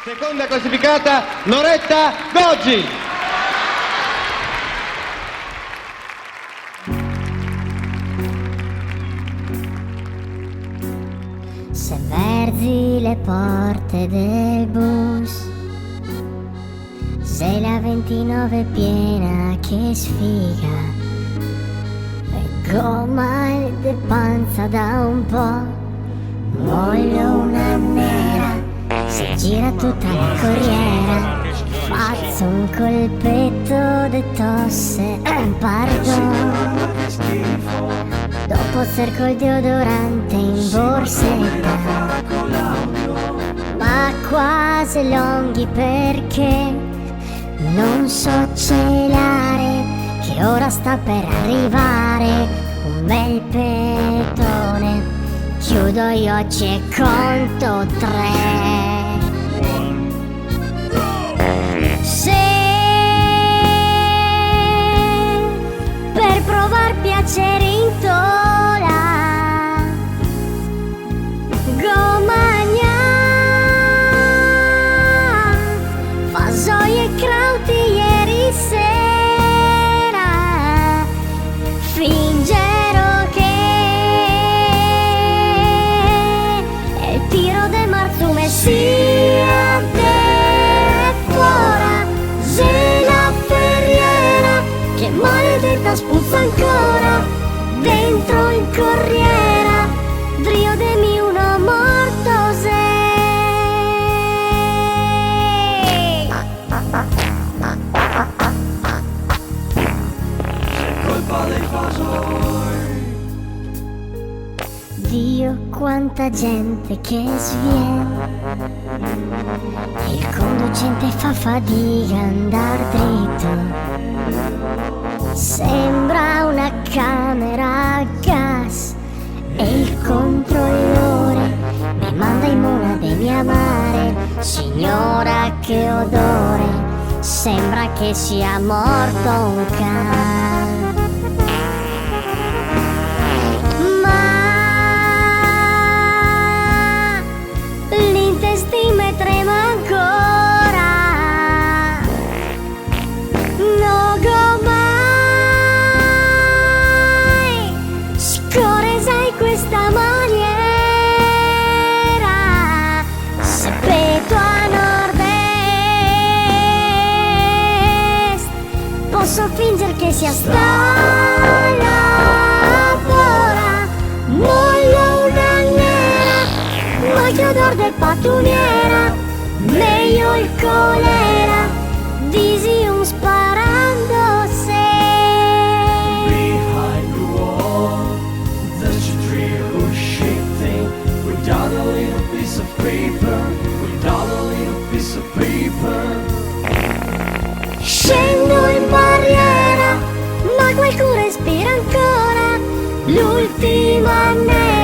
Seconda classificata Loretta Goggi. Se verzi le porte del bus, se la 29 è piena, che sfiga. E gomma di panza da un po', voglio una nera, si gira tutta la corriera, faccio un colpetto di tosse, pardon. Dopo cerco il deodorante in borsetta, ma quasi longhi perché non so celare, che ora sta per arrivare un bel petone. Chiudo gli occhi e conto 3. Se per provar piacere in tola, gomagna, fasoi e crauti ieri sera, fingerò che il tiro de marzume sia de fuora, se la ferriera che maledetta spuzza ancora dentro in corriera, drio de mi uno morto sei. Colpa dei fasoi. Dio, quanta gente che sviene, il conducente fa fatica a andar dritto, sembra una camera a gas, e il controllore mi manda in mona de mia mare. Signora, che odore, sembra che sia morto un can. Mi trema ancora, no go mai, scorre sai questa maniera, se peto a nord-est, posso fingere che sia stata ora, mollo una nera, ma che odor de pattumiera, meglio il colera, disi un sparando se. Behind the wall, there's a tree who's shifting without a little piece of paper, without a little piece of paper. Scendo in barriera, ma qualcuno respira ancora, l'ultima nera.